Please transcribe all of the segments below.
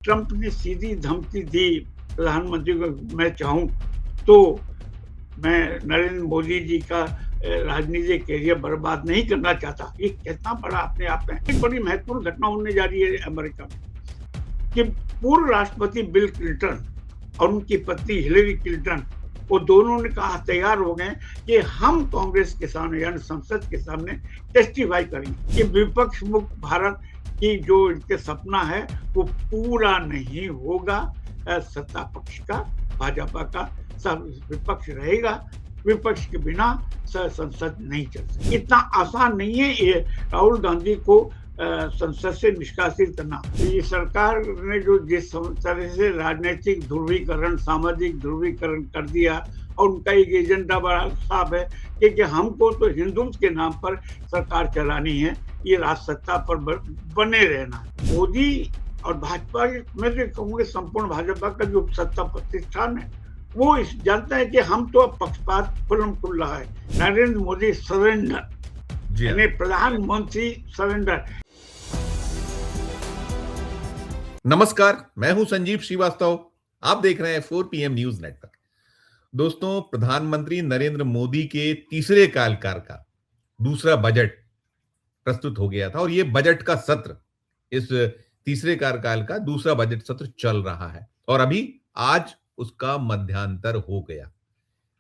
Trump ने सीधी धमकी दी प्रधानमंत्री को। मैं चाहूँ तो मैं नरेंद्र मोदी जी का राजनीतिक करियर बर्बाद नहीं करना चाहता। ये कितना बड़ा अपने आप में एक बड़ी महत्वपूर्ण घटना होने जा रही है अमेरिका में कि पूर्व राष्ट्रपति बिल क्लिंटन और उनकी पत्नी हिलेरी क्लिंटन वो दोनों ने कहा तैयार हो गए कि हम कांग्रेस के सामने यानी संसद के सामने टेस्टिफाई करेंगे कि विपक्ष मुक्त भारत की जो इनके सपना है वो पूरा नहीं होगा। सत्ता पक्ष का भाजपा का सब विपक्ष रहेगा, विपक्ष के बिना संसद नहीं चल सकती। इतना आसान नहीं है ये राहुल गांधी को संसद से निष्कासित करना। ये सरकार ने जो जिस तरह से राजनीतिक ध्रुवीकरण, सामाजिक ध्रुवीकरण कर दिया और उनका एक एजेंडा बड़ा साफ है कि हमको तो हिंदुत्व के नाम पर सरकार चलानी है, ये राज सत्ता पर बने रहना। मोदी और भाजपा में जो कहूँगे संपूर्ण भाजपा का जो सत्ता प्रतिष्ठान है वो जानता है कि हम तो अब पक्षपात खुल्ला है। नरेंद्र मोदी सरेंडर यानी प्रधानमंत्री सरेंडर। नमस्कार, मैं हूं संजीव श्रीवास्तव। आप देख रहे हैं 4 PM न्यूज नेटवर्क। दोस्तों, प्रधानमंत्री नरेंद्र मोदी के तीसरे कार्यकाल का दूसरा बजट प्रस्तुत हो गया था और यह बजट का सत्र, इस तीसरे कार्यकाल का दूसरा बजट सत्र चल रहा है और अभी आज उसका मध्यांतर हो गया।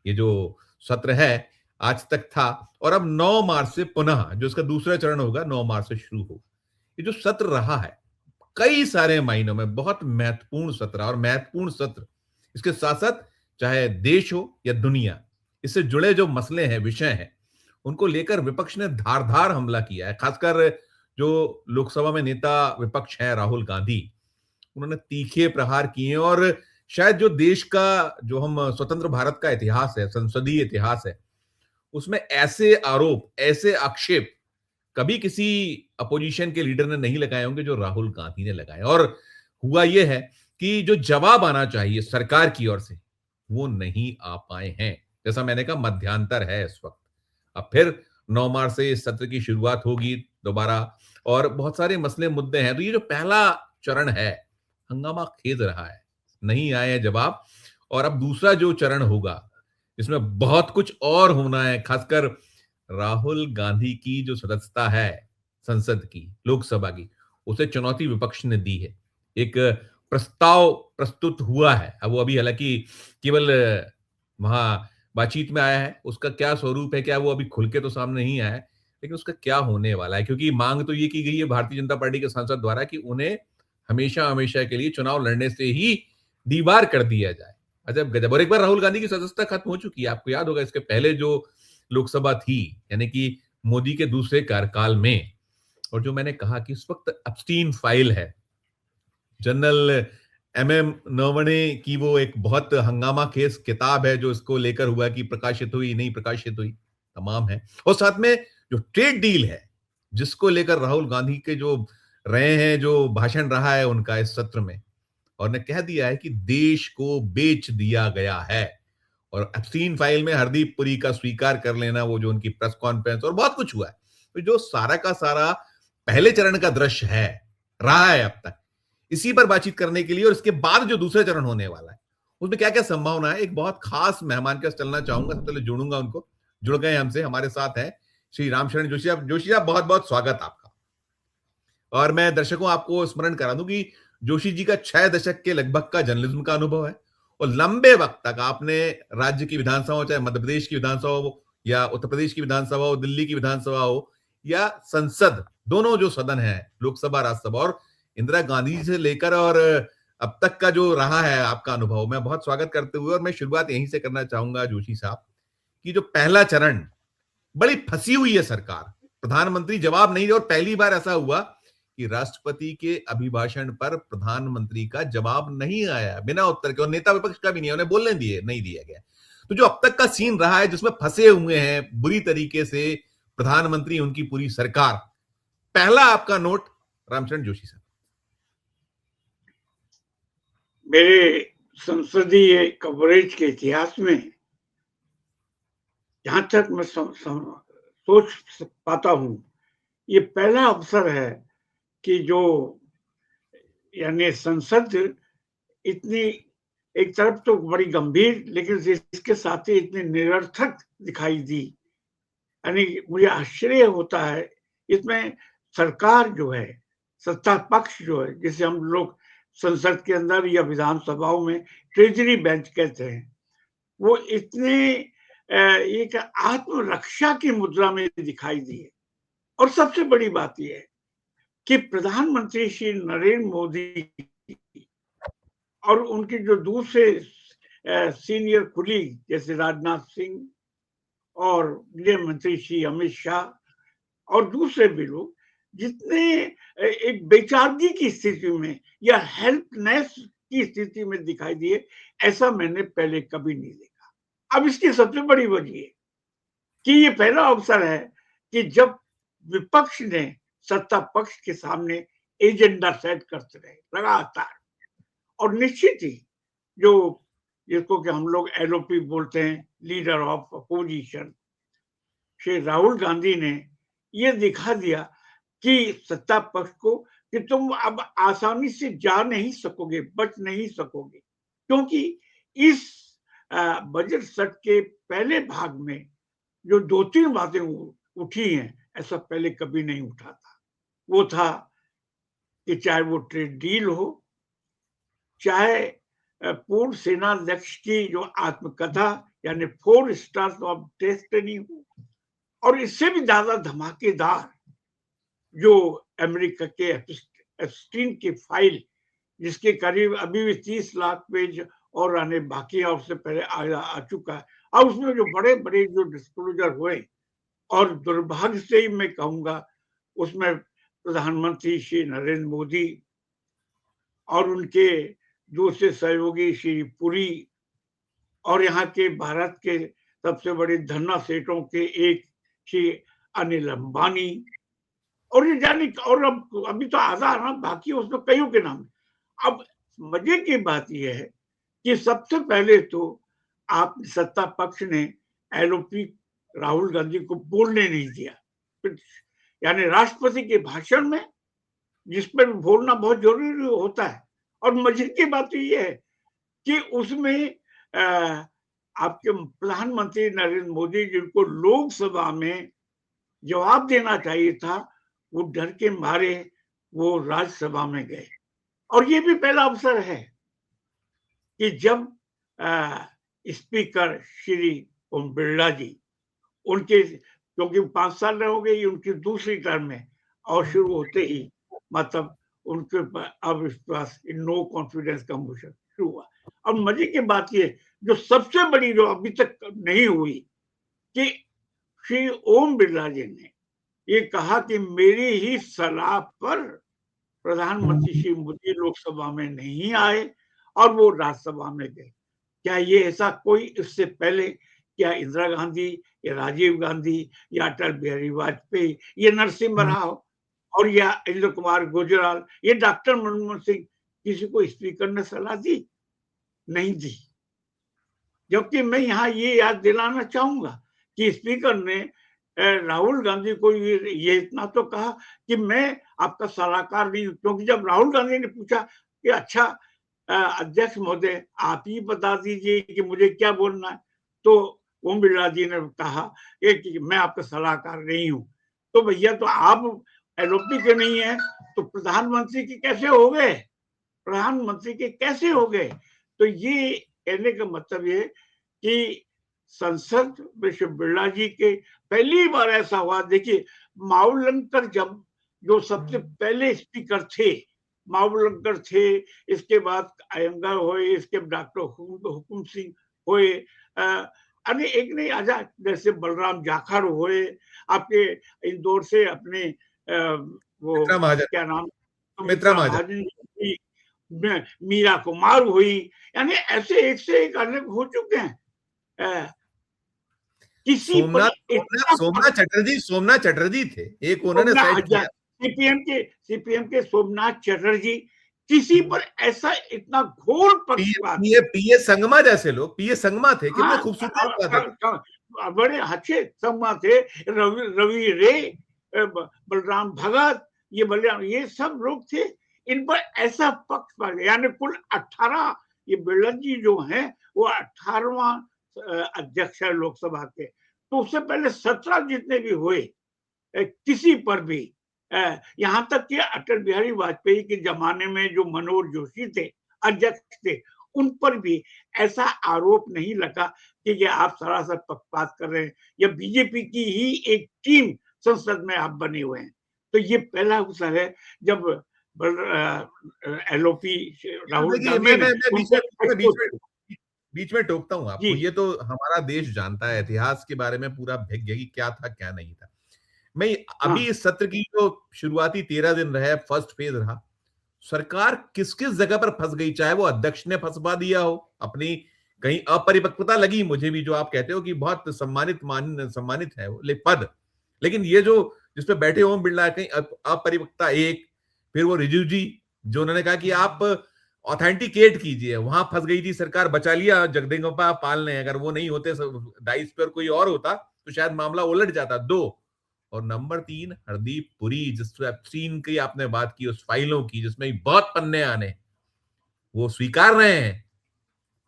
ये जो सत्र है आज तक था और अब 9 मार्च से पुनः जो इसका दूसरा चरण होगा 9 मार्च से शुरू होगा। ये जो सत्र रहा है कई सारे महीनों में बहुत महत्वपूर्ण सत्र और महत्वपूर्ण सत्र, इसके साथ साथ चाहे देश हो या दुनिया, इससे जुड़े जो मसले हैं, विषय हैं, उनको लेकर विपक्ष ने धारदार हमला किया है। खासकर जो लोकसभा में नेता विपक्ष है राहुल गांधी, उन्होंने तीखे प्रहार किए और शायद जो देश का जो हम स्वतंत्र भारत का इतिहास है, संसदीय इतिहास है, उसमें ऐसे आरोप, ऐसे आक्षेप कभी किसी अपोजिशन के लीडर ने नहीं लगाए होंगे जो राहुल गांधी ने लगाए। और हुआ यह है कि जो जवाब आना चाहिए सरकार की ओर से वो नहीं आ पाए हैं। जैसा मैंने कहा, मध्यांतर है इस वक्त। अब फिर 9 मार्च से इस सत्र की शुरुआत होगी दोबारा और बहुत सारे मसले मुद्दे हैं। तो ये जो पहला चरण है, हंगामा खेद रहा है, नहीं आए जवाब। और अब दूसरा जो चरण होगा इसमें बहुत कुछ और होना है। खासकर राहुल गांधी की जो सदस्यता है संसद की, लोकसभा की, उसे चुनौती विपक्ष ने दी है। एक प्रस्ताव प्रस्तुत हुआ है, अब वो अभी हालांकि केवल वहां बातचीत में आया है। उसका क्या स्वरूप है, क्या वो अभी खुल के तो सामने नहीं आया है, लेकिन उसका क्या होने वाला है, क्योंकि मांग तो ये की गई है भारतीय जनता पार्टी के सांसद द्वारा कि उन्हें हमेशा हमेशा के लिए चुनाव लड़ने से ही दीवार कर दिया जाए। अजब गजब। और एक बार राहुल गांधी की सदस्यता खत्म हो चुकी है, आपको याद होगा, इसके पहले जो लोकसभा थी, यानी कि मोदी के दूसरे कार्यकाल में। और जो मैंने कहा कि इस वक्त एप्स्टीन फाइल है, जनरल MM नरवणे की वो एक बहुत हंगामा खेज किताब है जो इसको लेकर हुआ कि प्रकाशित हुई नहीं प्रकाशित हुई, तमाम है। और साथ में जो ट्रेड डील है जिसको लेकर राहुल गांधी के जो रहे हैं, जो भाषण रहा है उनका इस सत्र में, और ने कह दिया है कि देश को बेच दिया गया है। और एप्स्टीन फाइल में हरदीप पुरी का स्वीकार कर लेना, वो जो उनकी प्रेस कॉन्फ्रेंस और बहुत कुछ हुआ है। तो जो सारा का सारा पहले चरण का दृश्य है, रहा है अब तक, इसी पर बातचीत करने के लिए और इसके बाद जो दूसरा चरण होने वाला है उसमें क्या क्या संभावना है, एक बहुत खास मेहमान के साथ चलना चाहूंगा। सबसे पहले जोड़ूंगा उनको, जुड़ गए हमसे, हमारे साथ हैं श्री रामशरण जोशी साहब। जोशी साहब, बहुत बहुत स्वागत आपका। और मैं दर्शकों आपको स्मरण करा दूं कि जोशी जी का 6 दशक के लगभग का जर्नलिज्म का अनुभव है और लंबे वक्त तक आपने राज्य की विधानसभा हो, चाहे मध्य प्रदेश की विधानसभा हो या उत्तर प्रदेश की विधानसभा हो, दिल्ली की विधानसभा हो या संसद, दोनों जो सदन है, लोकसभा राज्यसभा, और इंदिरा गांधी से लेकर और अब तक का जो रहा है आपका अनुभव, मैं बहुत स्वागत करते हुए और मैं शुरुआत यहीं से करना चाहूंगा जोशी साहब कि जो पहला चरण, बड़ी फंसी हुई है सरकार, प्रधानमंत्री जवाब नहीं दे और पहली बार ऐसा हुआ कि राष्ट्रपति के अभिभाषण पर प्रधानमंत्री का जवाब नहीं आया बिना उत्तर के, और नेता विपक्ष का भी नहीं, उन्हें बोलने नहीं दिया गया। तो जो अब तक का सीन रहा है जिसमें फंसे हुए हैं बुरी तरीके से प्रधानमंत्री, उनकी पूरी सरकार, पहला आपका नोट रामचरण जोशी साहब। मेरे संसदीय कवरेज के इतिहास में जहां तक मैं सोच पाता हूं, ये पहला अवसर है कि जो यानी संसद इतनी एक तरफ तो बड़ी गंभीर, लेकिन इसके साथ ही इतनी निरर्थक दिखाई दी। यानी मुझे आश्चर्य होता है इसमें, सरकार जो है, सत्ता पक्ष जो है, जिसे हम लोग संसद के अंदर या विधानसभाओं में ट्रेजरी बेंच कहते हैं, वो इतने एक आत्मरक्षा की मुद्रा में दिखाई दी है। और सबसे बड़ी बात यह है कि प्रधानमंत्री श्री नरेंद्र मोदी और उनके जो दूसरे सीनियर कुलीग जैसे राजनाथ सिंह और गृह मंत्री श्री अमित शाह और दूसरे भी लोग, जितने एक बेचारगी की स्थिति में या हेल्पलेस की स्थिति में दिखाई दिए, ऐसा मैंने पहले कभी नहीं देखा। अब इसकी सबसे बड़ी वजह है कि ये पहला अवसर है कि जब विपक्ष ने सत्ता पक्ष के सामने एजेंडा सेट करते रहे लगातार, और निश्चित ही जो जिसको कि हम लोग एलओपी बोलते हैं, leader of opposition, Shri Rahul Gandhi ने ये दिखा दिया कि सत्ता पक्ष को कि तुम अब आसानी से जा नहीं सकोगे, बच नहीं सकोगे, क्योंकि इस बजट सत्र के पहले भाग में जो 2-3 बातें उठी हैं, ऐसा पहले कभी नहीं उठा था। वो था कि चाहे वो ट्रेड डील हो, चाहे पूर्व सेनाध्यक्ष की जो आत्मकथा यानी 4 स्टार्स ऑफ डेस्टिनी हो, और इससे भी ज्यादा धमाकेदार जो अमेरिका के एप्स्टीन की फाइल, जिसके करीब अभी भी 30 लाख पेज और आने बाकी है, उससे पहले आ चुका है, और उसमें जो बड़े बड़े जो डिस्क्लोजर हुए, और दुर्भाग्य से ही मैं कहूंगा उसमें प्रधानमंत्री श्री नरेंद्र मोदी और उनके दूसरे सहयोगी श्री पुरी और यहाँ के भारत के सबसे बड़े धन्ना सेठों के एक श्री अनिल अंबानी, और ये जाने, और अब अभी तो आधा आना बाकी है, उसमें कईयों के नाम। अब मजे की बात यह है कि सबसे पहले तो आप सत्ता पक्ष ने एलओपी राहुल गांधी को बोलने नहीं दिया, यानी राष्ट्रपति के भाषण में, जिस पर बोलना बहुत जरूरी होता है। और मजे की बात तो ये है कि उसमें आपके प्रधानमंत्री नरेंद्र मोदी, जिनको लोकसभा में जवाब देना चाहिए था, वो डर के मारे वो राज्यसभा में गए। और ये भी पहला अवसर है कि जब स्पीकर श्री ओम बिरला जी, उनके क्योंकि 5 साल हो गई उनकी दूसरी टर्म में, और शुरू होते ही मतलब उनके अविश्वास, नो कॉन्फिडेंस का मोशन शुरू हुआ। अब मजे की बात ये, जो सबसे बड़ी जो अभी तक नहीं हुई, कि श्री ओम बिरला जी ने ये कहा कि मेरी ही सलाह पर प्रधानमंत्री श्री मोदी लोकसभा में नहीं आए और वो राज्यसभा में गए। क्या ये ऐसा कोई इससे पहले, क्या इंदिरा गांधी या राजीव गांधी या अटल बिहारी वाजपेयी या नरसिम्हा राव और या इंद्र कुमार गुजराल या डॉक्टर मनमोहन सिंह, किसी को स्पीकर ने सलाह दी? नहीं दी। जबकि मैं यहाँ ये याद दिलाना चाहूंगा कि स्पीकर ने राहुल गांधी को ये इतना तो कहा कि मैं आपका सलाहकार नहीं हूं, क्योंकि जब राहुल गांधी ने पूछा कि अच्छा अध्यक्ष महोदय आप ही बता दीजिए कि मुझे क्या बोलना है, तो ओम बिरला जी ने कहा कि मैं आपका सलाहकार नहीं हूं। तो भैया, तो आप एलओपी के नहीं है तो प्रधानमंत्री के कैसे हो गए? प्रधानमंत्री के कैसे हो गए? तो ये कहने का मतलब ये कि संसद में श्री बिरला जी के पहली बार ऐसा हुआ। देखिए, मावलंकर जब जो सबसे पहले स्पीकर थे, मावलंकर थे, इसके बाद अयंगर हुए, इसके डॉक्टर हुकुम सिंह हुए, अरे एक नहीं आजाद जैसे बलराम जाखड़ हुए, आपके इंदौर से अपने वो क्या नाम, सुमित्रा महाजन, मीरा कुमार हुई, यानी ऐसे एक से एक अलग हो चुके हैं। किसी सोमनाथ चटर्जी थे, एक उन्होंने साइड किया। सीपीएम के सोमनाथ चटर्जी, किसी पर ऐसा इतना घोर पक्षपात। पीए संगमा जैसे लोग, पीए संगमा थे, कितने खूबसूरत, बड़े अच्छे संगमा थे, रवि रे, बलराम भगत, ये सब लोग थे। इन पर ऐसा पक्ष पड़ गया, यानी कुल 18 ये बिरला जी जो हैं वो 18वां अध्यक्ष है लोकसभा के। तो उससे पहले 17 जितने भी हुए किसी पर भी यहाँ तक कि अटल बिहारी वाजपेयी के जमाने में जो मनोहर जोशी थे अध्यक्ष थे, उन पर भी ऐसा आरोप नहीं लगा कि ये आप सरासर पक्षपात कर रहे हैं या बीजेपी की ही एक टीम संसद में आप बने हुए हैं। तो ये पहला अवसर है जब एलओपी राहुल देखिए गांधी ने बीच में टोकता हूं आपको। जी ये तो हमारा देश जानता है, इतिहास के बारे में पूरा भिज्ञ है कि क्या था क्या नहीं था। मैं अभी हाँ इस सत्र की जो शुरुआती 13 दिन रहे, फर्स्ट फेज रहा, सरकार किस किस जगह पर फंस गई, चाहे वो अध्यक्ष ने फंसवा दिया हो, अपनी कहीं अपरिपक्वता लगी मुझे भी, जो आप कहते हो कि बहुत सम्मानित है वो पद, लेकिन ये जो जिसपे बैठे ओम बिरला कहीं अपरिपक्वता एक, फिर वो रिजिजू जी जो उन्होंने कहा कि आप ऑथेंटिकेट कीजिए, वहां फंस गई थी सरकार। बचा लिया जगदेंगपा पाल ने, अगर वो नहीं होते डाइस पर कोई और होता तो शायद मामला उलट जाता। दो, और नंबर 3 हरदीप पुरी, जिस एप्स्टीन की आपने बात की, उस फाइलों की जिसमें बहुत पन्ने आने, वो स्वीकार रहे हैं।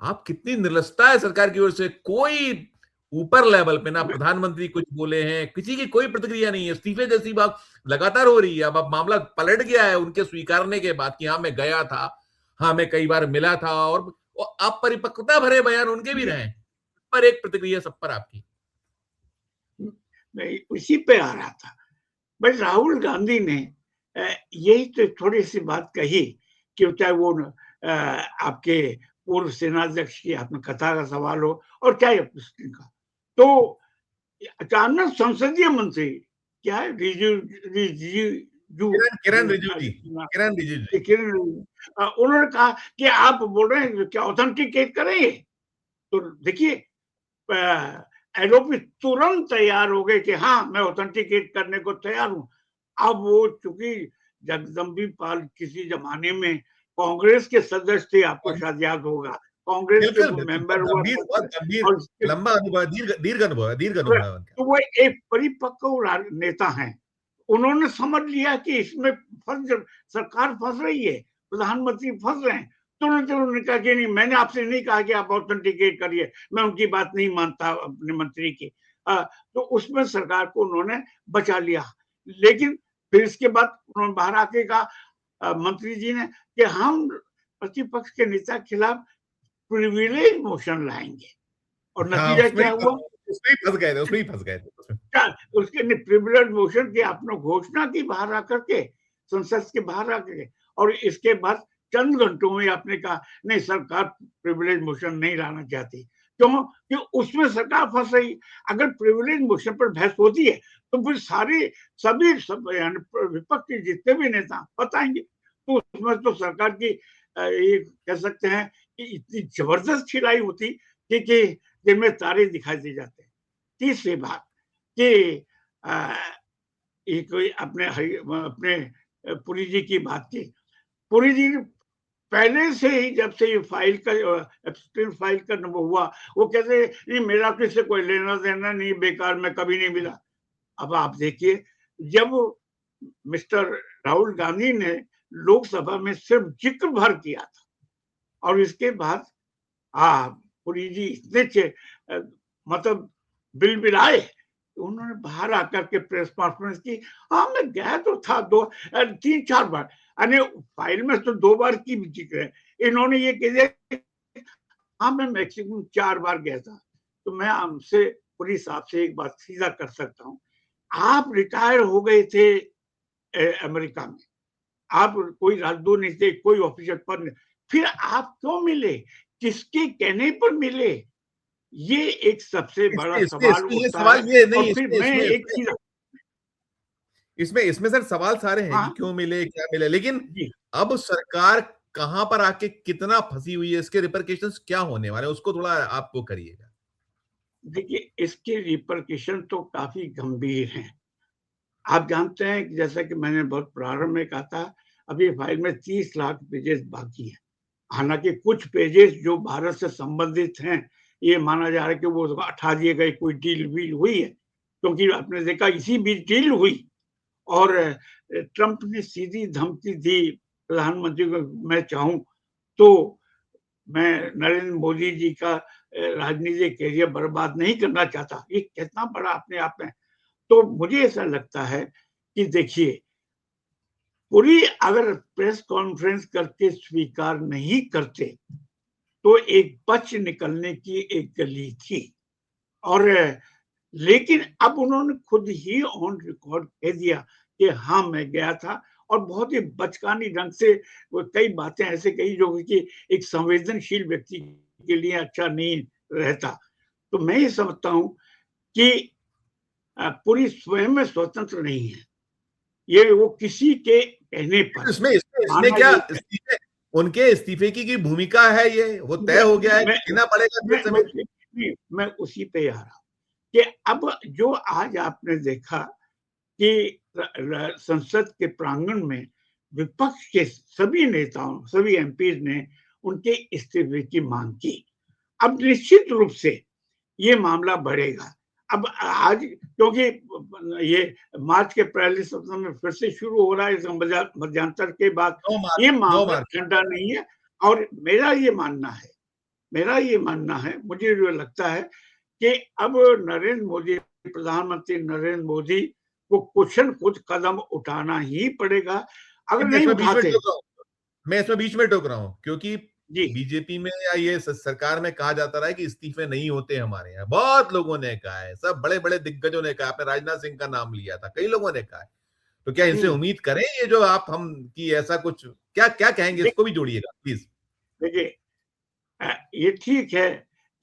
आप कितनी निर्लजता है सरकार की ओर से। कोई ऊपर लेवल पे ना प्रधानमंत्री कुछ बोले हैं, किसी की कोई प्रतिक्रिया नहीं है, इस्तीफे जैसी बात लगातार हो रही है। अब मामला पलट गया है उनके स्वीकारने के बाद कि हाँ मैं गया था, हाँ मैं कई बार मिला था, और अपरिपक्वता भरे बयान उनके भी रहे, पर एक प्रतिक्रिया सब पर आपकी। मैं उसी पे आ रहा था। बस राहुल गांधी ने यही तो थोड़ी सी बात कही कि चाहे वो आपके पूर्व सेनाध्यक्ष की आपने कथा का सवाल हो और चाहे का, तो अचानक संसदीय मंत्री क्या है किरण रिजिजू जी, किरण रिजिजू जी, किरण उन्होंने कहा कि आप बोल रहे हैं क्या ऑथेंटिकेट करेंगे। तो देखिए एलओपी तुरंत तैयार हो गए कि हाँ मैं ऑथेंटिकेट करने को तैयार हूं। अब वो चूंकि जगदम्बी पाल किसी जमाने में कांग्रेस के सदस्य थे, आपको शायद याद होगा, कांग्रेस के मेंबर हुआ और लंबा अनुभव, दीर्घ अनुभव है उनका। तो वो एक परिपक्व नेता हैं। उन्होंने समझ लिया कि इसमें सरकार फंस रही है, प्रधानमंत्री फंस रहे हैं। तुरंत उन्होंने कहा कि नहीं, मैंने आपसे नहीं कहा कि आप ऑथेंटिकेट करिए, मैं उनकी बात नहीं मानता अपने मंत्री की। तो उसमें सरकार को उन्होंने बचा लिया। लेकिन फिर इसके बाद उन्होंने बाहर आके कहा मंत्री जी ने कि हम प्रतिपक्ष के नेता के खिलाफ प्रिविलेज मोशन लाएंगे। और नतीजा क्या हुआ? उसमें ही फंस गए थे। उसके प्रिविलेज मोशन की आपने घोषणा की बाहर आकर के, संसद के बाहर आकर के, और इसके बाद चंद घंटों में आपने कहा नहीं सरकार प्रिविलेज मोशन नहीं लाना चाहती। क्यों? कि उसमें सरकार फंस रही। अगर प्रिविलेज मोशन पर बहस होती है तो फिर सभी विपक्ष के जितने भी नेता बताएंगे, तो उसमें तो सरकार की ये कह सकते हैं कि इतनी जबरदस्त खिलाई होती कि जिनमें तारे दिखाई दे जाते हैं। तीसरी बात कि कोई अपने पुरी जी की बात की। पुरी जी पहले से ही जब से ये फाइल का नंबर हुआ, वो कहते नहीं मेरा किससे कोई लेना देना नहीं, बेकार में कभी नहीं मिला। अब आप देखिए, जब मिस्टर राहुल गांधी ने लोकसभा में सिर्फ जिक्र भर किया था और इसके बाद पुरी जी इतने मतलब बिलबिलाए, उन्होंने बाहर आकर के प्रेस कॉन्फ्रेंस की। हाँ मैं गया तो था 3-4 बार, अरे फाइल में तो 2 बार की जिक्र है। इन्होंने ये कह दिया हाँ मैं मैक्सिमम 4 बार गया था। तो मैं हमसे पुरी साहब से एक बात सीधा कर सकता हूँ, आप रिटायर हो गए थे अमेरिका में, आप कोई राजदूत नहीं थे, कोई ऑफिसर पर नहीं, फिर आप क्यों मिले, किसके कहने पर मिले? ये एक सबसे बड़ा सवाल उठता है। और फिर मैं एक चीज इसमें सर सवाल सारे हैं कि क्यों मिले, क्या मिले, लेकिन अब सरकार कहां पर आके कितना फंसी हुई है, इसके रिपरकेशंस क्या होने वाले हैं, उसको थोड़ा आपको करिएगा। देखिए इसके रिपरकेशन तो काफी गंभीर हैं। आप जानते हैं कि जैसा कि मैंने बहुत प्रारंभ में कहा था, अभी फाइल में 30 लाख पेजेस बाकी है। हालांकि कुछ पेजेस जो भारत से संबंधित हैं, ये माना जा रहा है कि वो हटा दिए गए, कोई डील वील हुई है, क्योंकि आपने देखा इसी बीच डील हुई और ट्रंप ने सीधी धमकी दी प्रधानमंत्री को मैं चाहूं तो मैं नरेंद्र मोदी जी का राजनीतिक कैरियर बर्बाद नहीं करना चाहता। ये कितना बड़ा अपने आप में। तो मुझे ऐसा लगता है कि देखिए, पूरी अगर प्रेस कॉन्फ्रेंस करके स्वीकार नहीं करते तो एक बच निकलने की एक गली थी। और लेकिन अब उन्होंने खुद ही ऑन रिकॉर्ड कह दिया कि हाँ मैं गया था, और बहुत ही बचकानी ढंग से वो कई बातें ऐसे कही जो कि एक संवेदनशील व्यक्ति के लिए अच्छा नहीं रहता। तो मैं ये समझता हूं कि पुरी स्वयं में स्वतंत्र नहीं है, ये वो किसी के कहने पर इसमें इसमें इसमें माना क्या ये इस्तीफे, उनके इस्तीफे की भूमिका है, ये वो तय मैं हो गया है मैं कि देना पड़ेगा मैं फिर समय। मैं, मैं उसी पे आ रहा हूं कि अब जो आज आपने देखा कि संसद के प्रांगण में विपक्ष के सभी नेताओं, सभी एमपीज ने उनके इस्तीफे की मांग की। अब निश्चित रूप से ये मामला बढ़ेगा। अब आज क्योंकि ये मार्च के पहले सप्ताह में फिर से शुरू हो रहा है, इस मध्यांतर के बाद 9 मार्च, ये 9 मामला मार्च। ठंडा नहीं है। और मेरा ये मानना है, मुझे जो लगता है कि अब नरेंद्र मोदी, प्रधानमंत्री नरेंद्र मोदी को कुछ न कुछ कदम उठाना ही पड़ेगा। अगर मैं नहीं इसमें बीच में उठाते टोक रहा हूँ, मैं इसमें बीच में टोक रहा हूँ क्योंकि जी बीजेपी में या ये सरकार में कहा जाता रहा है कि इस्तीफे नहीं होते हमारे यहाँ। बहुत लोगों ने कहा है, सब बड़े बड़े दिग्गजों ने कहा, आपने राजनाथ सिंह का नाम लिया था, कई लोगों ने कहा है। तो क्या इनसे उम्मीद करें ये जो आप हम कि ऐसा कुछ, क्या क्या कहेंगे, इसको भी जोड़िएगा प्लीज। देखिए, ये ठीक है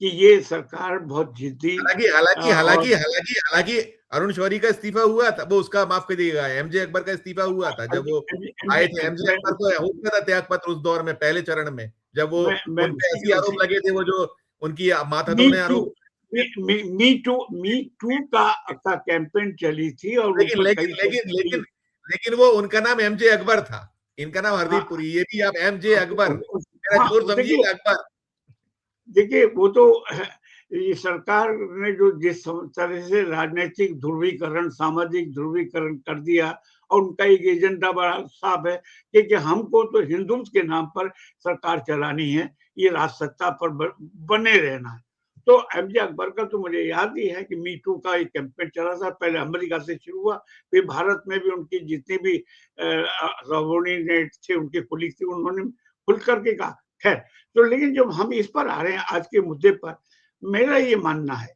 कि ये सरकार बहुत जिद्दी हालांकि हालांकि और हालांकि हालांकि हालांकि अरुण शौरी का इस्तीफा हुआ था, वो उसका माफ कर दीजिएगा, एमजे अकबर का इस्तीफा हुआ था जब वो आए थे। एमजे मैं अकबर को हो गया था त्याग पत्र उस दौर में, पहले चरण में, जब वो मैं उन पे उसी ऐसे उसी आरोप लगे थे, वो जो उनकी माथा मी धोने टू आरोप। मी टू का कैंपेन चली थी और उन लेकिन पर लेकिन कई लेकिन सवाल लेकिन लेकिन वो उनका नाम एमजे अकबर था, इनका नाम हरदीप हाँ, पुरी। ये भी आप एमजे अकबर, मेरा हाँ, जोर देखिए, समझिएगा, अकबर। वो तो ये सरकार ने जो जिस तरह से राजनीतिक ध्रुवीकरण, सामाजिक ध्रुवीकरण कर दिया, और उनका एक एजेंडा बड़ा साफ है कि हमको तो हिंदुत्व के नाम पर सरकार चलानी है, ये राज सत्ता पर बने रहना है। तो एमजे अकबर का तो मुझे याद ही है कि मी टू का एक कैंपेन चला था, पहले अमेरिका से शुरू हुआ, फिर भारत में भी उनकी जितने भी सबॉर्डिनेट थे, उनके कुलीग थे, उन्होंने खुल करके कहा। खैर, तो लेकिन जब हम इस पर आ रहे हैं आज के मुद्दे पर, मेरा ये मानना है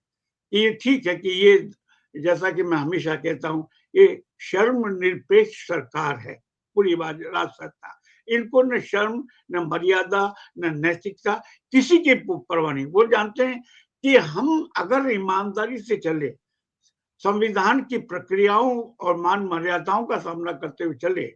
कि ये ठीक है कि ये, जैसा कि मैं हमेशा कहता हूं, ये शर्मनिरपेक्ष सरकार है, पूरी बात राज सत्ता। इनको न शर्म, न मर्यादा, न नैतिकता, किसी की परवाह नहीं। वो जानते हैं कि हम अगर ईमानदारी से चले, संविधान की प्रक्रियाओं और मान मर्यादाओं का सामना करते हुए चले,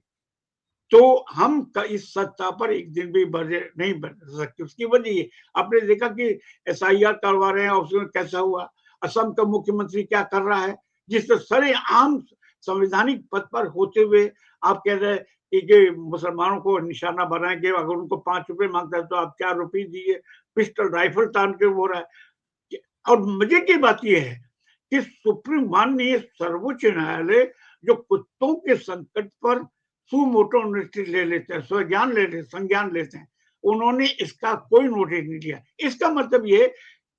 तो हम इस सत्ता पर एक दिन भी नहीं बन सकते। उसकी वजह ये, आपने देखा कि एसआईआर करवा रहे हैं, उसमें कैसा हुआ। असम का मुख्यमंत्री क्या कर रहा है, जिस सरेआम संवैधानिक पद पर होते हुए आप कह रहे हैं कि मुसलमानों को निशाना बनाएंगे, अगर उनको 5 रुपए मांगता है तो आप 4 रुपए दिए, पिस्टल राइफल तान के हो रहा है। और मजे की बात यह है कि सुप्रीम माननीय सर्वोच्च न्यायालय जो कुत्तों के संकट पर सुमोटो ले लेते हैं, स्वज्ञान ले लेते, संज्ञान लेते हैं, उन्होंने इसका कोई नोटिस नहीं लिया। इसका मतलब ये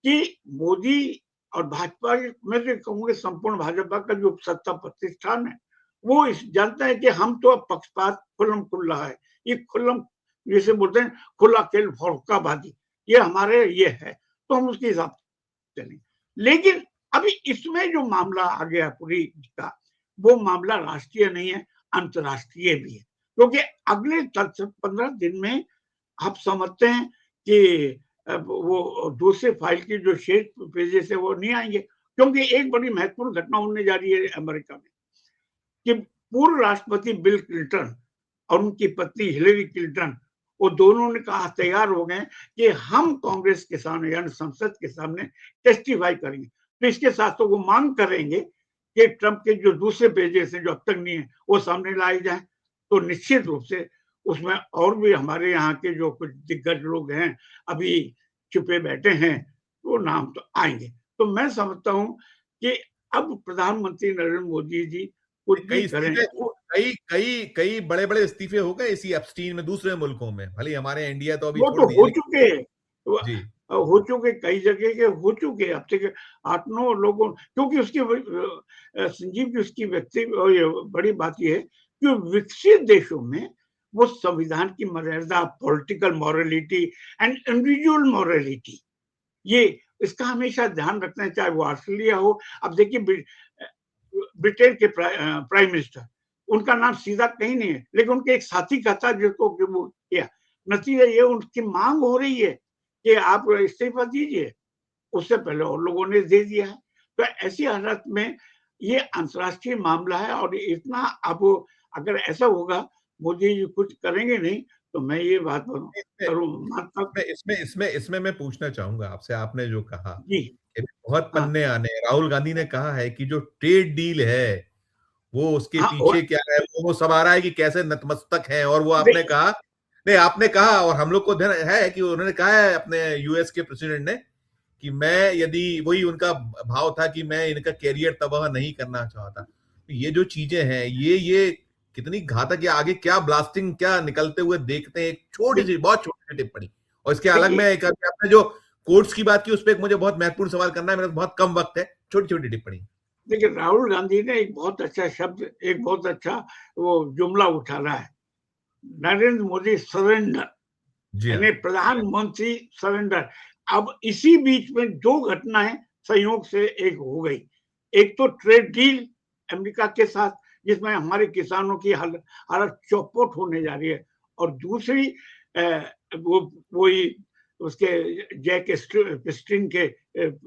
कि मोदी और भाजपा में से कहूंगे संपूर्ण भाजपा का जो सत्ता प्रतिष्ठान है, वो इस जानता है कि हम तो अब पक्षपात खुल्लम खुल्ला है, ये खुल्लम, जैसे बोलते हैं खुला खेल फौकाबाजी, ये हमारे ये है, तो हम उसके हिसाब से चलेंगे। लेकिन अभी इसमें जो मामला आ गया पूरी का, वो मामला राष्ट्रीय नहीं है, अंतर्राष्ट्रीय भी है, क्योंकि अगले 15 दिन में आप समझते हैं कि वो दूसरे फाइल की जो शेष पेजेस है वो नहीं आएंगे, क्योंकि एक बड़ी महत्वपूर्ण घटना होने जा रही है अमेरिका में कि पूर्व राष्ट्रपति बिल क्लिंटन और उनकी पत्नी हिलेरी क्लिंटन, वो दोनों ने कहा, तैयार हो गए कि हम कांग्रेस के सामने यानी संसद के सामने टेस्टिफाई करेंगे। तो इसके साथ तो वो मांग करेंगे कि ट्रंप के जो दूसरे पेजेस हैं जो अब तक नहीं है वो सामने लाए जाए। तो निश्चित रूप से उसमें और भी हमारे यहाँ के जो कुछ दिग्गज लोग हैं अभी छुपे बैठे हैं, वो नाम तो आएंगे। तो मैं समझता हूँ कि अब प्रधानमंत्री नरेंद्र मोदी जी कुछ भी कई करें, इस्तीफे, कई कई कई बड़े बड़े इस्तीफे हो गए इसी एप्स्टीन में दूसरे मुल्कों में, भले हमारे इंडिया तो अभी वो छोड़ तो दिए हो लेकिन। चुके हैं, जी। हो चुके, कई जगह के हो चुके, अब तक 8-9 लोगों, क्योंकि उसकी संजीव जी, उसकी व्यक्ति बड़ी बात यह है कि विकसित देशों में वो संविधान की मर्यादा, political morality and individual morality, ये इसका हमेशा ध्यान रखना है, चाहे वो ऑस्ट्रेलिया हो। अब देखिए ब्रिटेन के प्राइम मिनिस्टर, उनका नाम सीधा कहीं नहीं है, लेकिन उनके एक साथी कहता है जिसको कि वो किया, नतीजा ये उनकी मांग हो रही है कि आप इस्तीफा दीजिए, उससे पहले और लोगों ने दे दिया है। तो ऐसी हालत में ये अंतर्राष्ट्रीय मामला है, और इतना अब अगर ऐसा होगा, मोदी जी कुछ करेंगे नहीं, तो मैं ये बात इसमें करूँ मानता। इसमें इसमें इसमें मैं पूछना चाहूंगा आपसे, आपने जो कहा जी। कि बहुत हाँ, पन्ने आने, राहुल गांधी ने कहा है कि जो ट्रेड डील है वो उसके हाँ, पीछे क्या है, वो सब आ रहा है कि कैसे नतमस्तक है, और वो आपने देखिए, कहा, नहीं आपने कहा और हम लोग को ध्यान है कि उन्होंने कहा है अपने यूएस के प्रेसिडेंट ने कि मैं, यदि वही उनका भाव था कि मैं इनका कैरियर तबाह नहीं करना चाहता। तो ये जो चीजें हैं, ये कितनी घातक है, आगे क्या ब्लास्टिंग क्या निकलते हुए देखते हैं। एक छोटी सी, बहुत छोटी सी टिप्पणी, और इसके अलग में देखिए, एक आपने जो कोर्ट्स की बात की, उस पर एक मुझे बहुत महत्वपूर्ण सवाल करना है, मेरा बहुत कम वक्त है, छोटी छोटी टिप्पणी। देखिए, राहुल गांधी ने एक बहुत अच्छा शब्द, एक बहुत अच्छा वो जुमला उठाना है, नरेंद्र मोदी सरेंडर, जी हाँ। यानी प्रधानमंत्री सरेंडर। अब इसी बीच में दो घटनाएं संयोग से एक हो गई। एक तो ट्रेड डील अमेरिका के साथ, जिसमें हमारे किसानों की हालत चौपट होने जा रही है, और दूसरी वो वही उसके जैक स्ट्रिंग के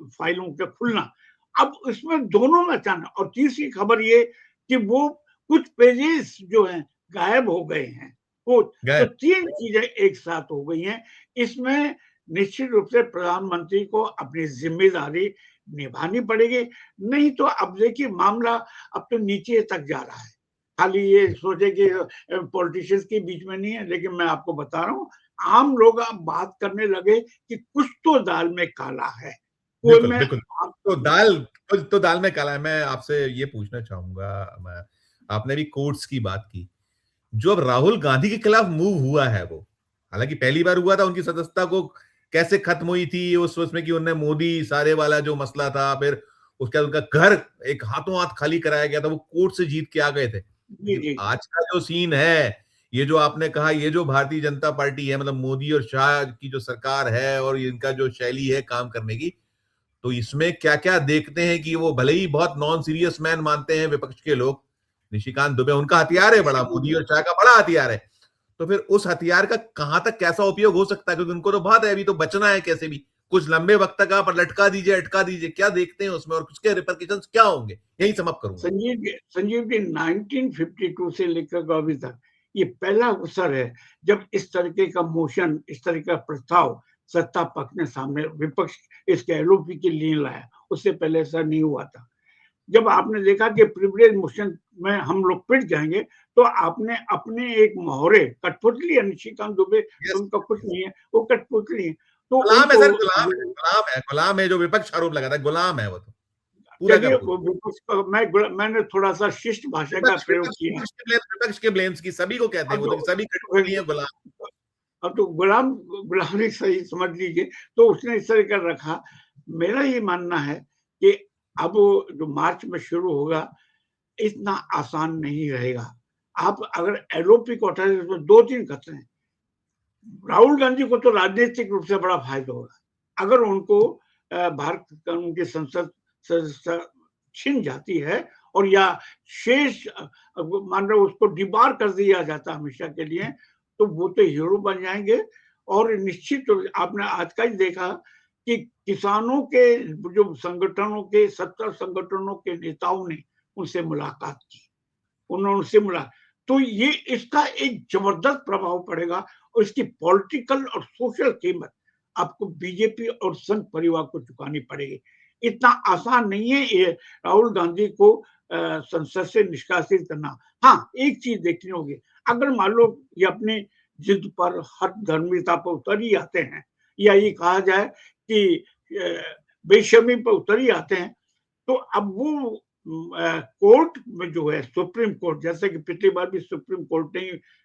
फाइलों के खुलना। अब इसमें दोनों में अचानक, और तीसरी खबर ये कि वो कुछ पेजेस जो हैं गायब हो गए हैं, वो, तो गए। तीन चीजें एक साथ हो गई हैं। इसमें निश्चित रूप से प्रधानमंत्री को अपनी जिम्मेदारी निभानी पड़ेगी, नहीं तो अब देखिए मामला अब तो नीचे तक जा रहा है। खाली ये सोचे कि पॉलिटिशियंस के बीच में नहीं है, लेकिन मैं आपको बता रहा हूँ, आम लोग अब बात करने लगे कि कुछ तो दाल में काला है। वो बिल्कुल मैं बिल्कुल। आप, तो दाल में काला है। मैं आपसे ये पूछना चाहूंगा, मैं, आपने भी कोर्ट्स की बात की, जो अब राहुल गांधी के खिलाफ मूव हुआ है, वो हालांकि पहली बार हुआ था, उनकी सदस्यता को कैसे खत्म हुई थी उस उसमें कि उन्होंने मोदी सारे वाला जो मसला था, फिर उसके बाद उनका घर एक हाथों हाथ खाली कराया गया था, वो कोर्ट से जीत के आ गए थे। जी लेकिन जी। आज का जो सीन है, ये जो आपने कहा, ये जो भारतीय जनता पार्टी है, मतलब मोदी और शाह की जो सरकार है और इनका जो शैली है काम करने की, तो इसमें क्या क्या देखते हैं कि वो भले ही बहुत नॉन सीरियस मैन मानते हैं विपक्ष के लोग, निशिकांत दुबे उनका हथियार है बड़ा, मोदी और शाह का बड़ा हथियार है, तो फिर उस हथियार का कहां तक कैसा उपयोग हो सकता है, क्योंकि उनको तो बहुत है, अभी तो बचना है कैसे भी, कुछ लंबे वक्त तक आप लटका दीजिए अटका दीजिए, क्या देखते हैं उसमें और उसके रिपरकशंस क्या होंगे, यही समाप्त करूंगा। संजीव जी 1952 से लेकर अभी तक ये पहला अवसर है जब इस तरीके का मोशन, इस तरह का प्रस्ताव सत्ता पक्ष ने सामने, विपक्ष इसके एलओपी के लिए लाया। उससे पहले ऐसा नहीं हुआ था। जब आपने देखा कि प्रिविलेज मोशन में हम लोग पिट जाएंगे, तो आपने अपने एक मोहरे, कठपुतली है निशिकांत दुबे, यस। उनका कुछ नहीं है, वो कठपुतली है, तो गुलाम है उनको सर, गुलाम है, गुलाम है, गुलाम है, जो विपक्ष आरोप लगाता है गुलाम है वो तो, पूरा का चलिए पूरा। मैंने थोड़ा सा शिष्ट भाषा का विपक्ष प्रयोग विपक्ष किया। विपक्ष के ब्लेम्स की सभी को कहते हैं अब वो तो, कि सभी तो कठपुतली है, गुलाम। अब तो गुलामी सही समझ लीजिए, तो उसने इस तरह कर रखा। मेरा ये मानना है कि अब जो मार्च में शुरू होगा, इतना आसान नहीं रहेगा। आप अगर एलओपी को हटा दें, तो दो तीन खतरे हैं। राहुल गांधी को तो राजनीतिक रूप से बड़ा फायदा होगा अगर उनको भारत कानून की संसद सदस्यता छिन जाती है, और या शेष मान लो उसको डिबार कर दिया जाता हमेशा के लिए, तो वो तो हीरो बन जाएंगे। और निश्चित आपने आज का ही देखा कि किसानों के जो संगठनों के 70 संगठनों के नेताओं ने उनसे मुलाकात की, उन्होंने उनसे मिला, तो ये इसका एक जबरदस्त प्रभाव पड़ेगा, और इसकी पॉलिटिकल और सोशल कीमत आपको बीजेपी और संघ परिवार को चुकानी पड़ेगी। इतना आसान नहीं है ये राहुल गांधी को संसद से निष्कासित करना। हाँ, एक चीज देखनी होगी, अगर मान लो ये अपनी जिद पर, हर धर्मिता पर उतर ही आते हैं, या ये कहा जाए कि बेशर्मी पर उतर ही आते हैं, तो अब वो कोर्ट में जो है सुप्रीम कोर्ट, जैसे कि पिछली बार भी सुप्रीम कोर्ट ने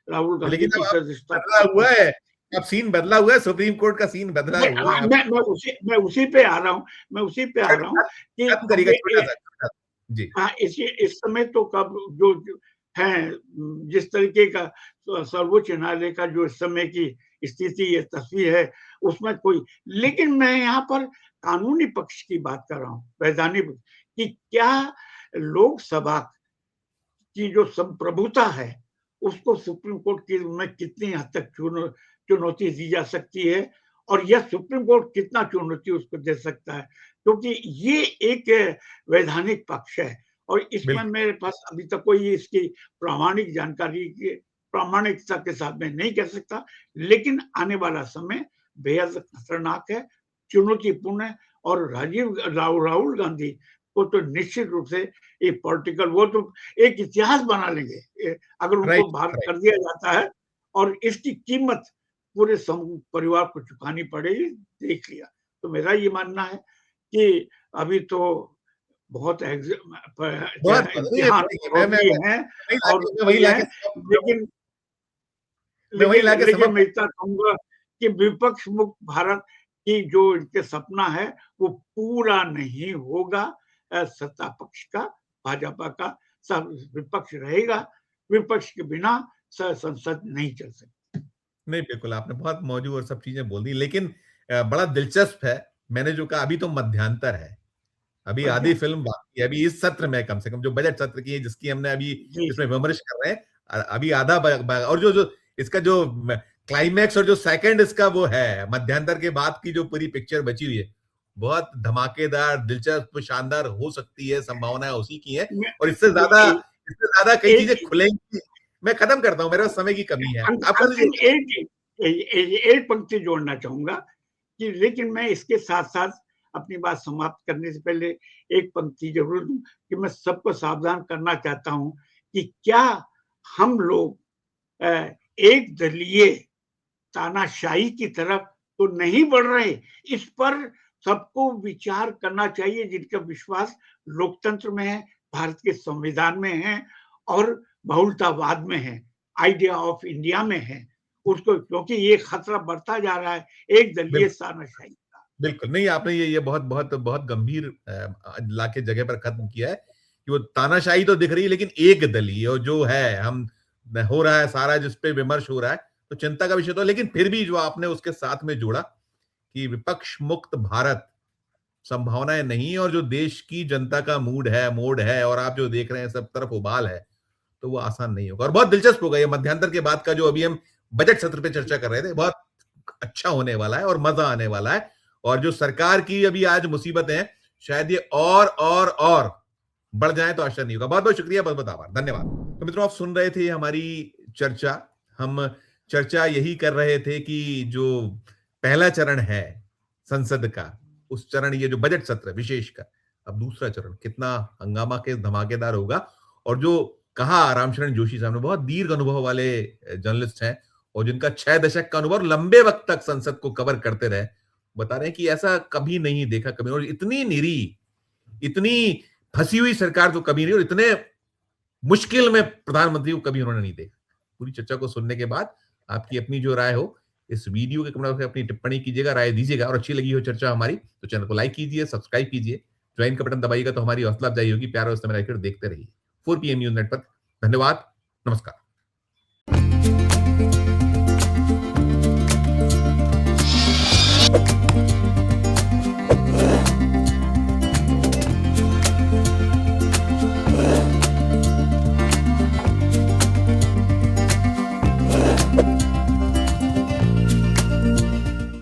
राहुल गांधी लेकिन की अब सदस्यता बदला हुआ है, अब सीन बदला हुआ है, सुप्रीम कोर्ट का सीन बदला हुआ है। मैं उसी पे आ रहा हूँ, कि खत्म करिएगा छोटा सा जी। हाँ, इस समय तो कब जो है, जिस तरीके का सर्वोच्च न्यायालय का जो इस समय की स्थिति, ये तस्वीर है, उसमें कोई, लेकिन मैं यहाँ पर कानूनी पक्ष की बात कर रहा हूँ, वैधानिक, कि क्या लोकसभा की जो संप्रभुता है उसको सुप्रीम कोर्ट की में कितनी हद तक चुनौती दी जा सकती है, और यह सुप्रीम कोर्ट कितना चुनौती उसको दे सकता है, क्योंकि ये एक वैधानिक पक्ष है और इसमें मेरे पास अभी तक कोई इसकी प्रामाणिक जानकारी की प्रामाणिकता के साथ में नहीं कह सकता, लेकिन आने वाला समय बेहद खतरनाक है, चुनौतीपूर्ण है, और राहुल गांधी को तो निश्चित रूप से एक पॉलिटिकल, वो तो एक इतिहास बना लेंगे अगर उनको बाहर कर दिया जाता है, और इसकी कीमत पूरे परिवार को चुकानी पड़ेगी, देख लिया। तो मेरा ये मानना है कि अभी तो बहुत इम्तिहान है, और लेकिन मैं इतना कहूंगा कि विपक्ष मुक्त भारत की जो इनके सपना है वो पूरा नहीं होगा। सत्ता पक्ष का, भाजपा का सब विपक्ष रहेगा, विपक्ष के बिना संसद नहीं चल सकती। नहीं, बिल्कुल आपने बहुत मौजूद और सब चीजें बोल दी, लेकिन बड़ा दिलचस्प है, मैंने जो कहा अभी तो मध्यांतर है, अभी आधी फिल्म बाकी है, अभी इस सत्र में कम से कम जो बजट सत्र की है जिसकी हमने अभी इसमें विमर्श कर रहे हैं, अभी आधा, और जो इसका जो क्लाइमैक्स और जो सेकंड इसका वो है, मध्यांतर के बाद की जो पूरी पिक्चर बची हुई है, बहुत धमाकेदार, दिलचस्प, शानदार हो सकती है, संभावनाएं उसी की है, और इससे ज्यादा कई चीजें खुलेंगी। मैं खत्म करता हूं, मेरे पास समय की कमी है। एक पंक्ति जोड़ना चाहूंगा कि, लेकिन मैं इसके साथ साथ अपनी बात समाप्त करने से पहले एक पंक्ति जरूर दूं कि मैं सबको सावधान करना चाहता हूं कि क्या हम लोग एक दलीय तानाशाही की तरफ तो नहीं बढ़ रहे। इस पर सबको विचार करना चाहिए, जिनका विश्वास लोकतंत्र में है, भारत के संविधान में है और बहुलतावाद में है, आइडिया ऑफ इंडिया में है उसको, क्योंकि ये खतरा बढ़ता जा रहा है एक दलीय तानाशाही का। बिल्कुल नहीं, आपने ये बहुत बहुत बहुत गंभीर लाके जगह पर खत्म किया है कि वो तानाशाही तो दिख रही है, लेकिन एक दलीय और जो है हम हो रहा है सारा, जिस पे विमर्श हो रहा है, तो चिंता का विषय तो, लेकिन फिर भी जो आपने उसके साथ में जोड़ा कि विपक्ष मुक्त भारत संभावनाएं नहीं, और जो देश की जनता का मोड है, और आप जो देख रहे हैं सब तरफ उबाल है, तो वो आसान नहीं होगा। और बहुत दिलचस्प होगा ये मध्यांतर के बाद का जो अभी हम बजट सत्र पे चर्चा कर रहे थे, बहुत अच्छा होने वाला है और मजा आने वाला है। और जो सरकार की अभी आज मुसीबतें हैं, शायद ये और बढ़ जाए तो आशा नहीं होगा। बहुत बहुत शुक्रिया, बहुत बहुत आभार, धन्यवाद। तो मित्रों, आप सुन रहे थे हमारी चर्चा। हम चर्चा यही कर रहे थे कि जो पहला चरण है संसद का, उस चरण, ये जो बजट सत्र विशेषकर, अब दूसरा चरण कितना हंगामा के धमाकेदार होगा। और जो कहा रामशरण जोशी साहब ने, बहुत दीर्घ अनुभव वाले जर्नलिस्ट हैं और जिनका 6 दशक का अनुभव, लंबे वक्त तक संसद को कवर करते रहे, बता रहे हैं कि ऐसा कभी नहीं देखा, कभी, और इतनी निरी, इतनी फंसी हुई सरकार तो कभी नहीं, और इतने मुश्किल में प्रधानमंत्री को कभी उन्होंने नहीं देखा। पूरी चर्चा को सुनने के बाद आपकी अपनी जो राय हो, इस वीडियो के कमेंट में अपनी टिप्पणी कीजिएगा, राय दीजिएगा, और अच्छी लगी हो चर्चा हमारी तो चैनल को लाइक कीजिए, सब्सक्राइब कीजिए, ज्वाइन का बटन दबाइएगा तो हमारी हौसला अफजाई होगी। प्यार और समय देखते रहिए 4PM न्यूज नेटवर्क। धन्यवाद, नमस्कार।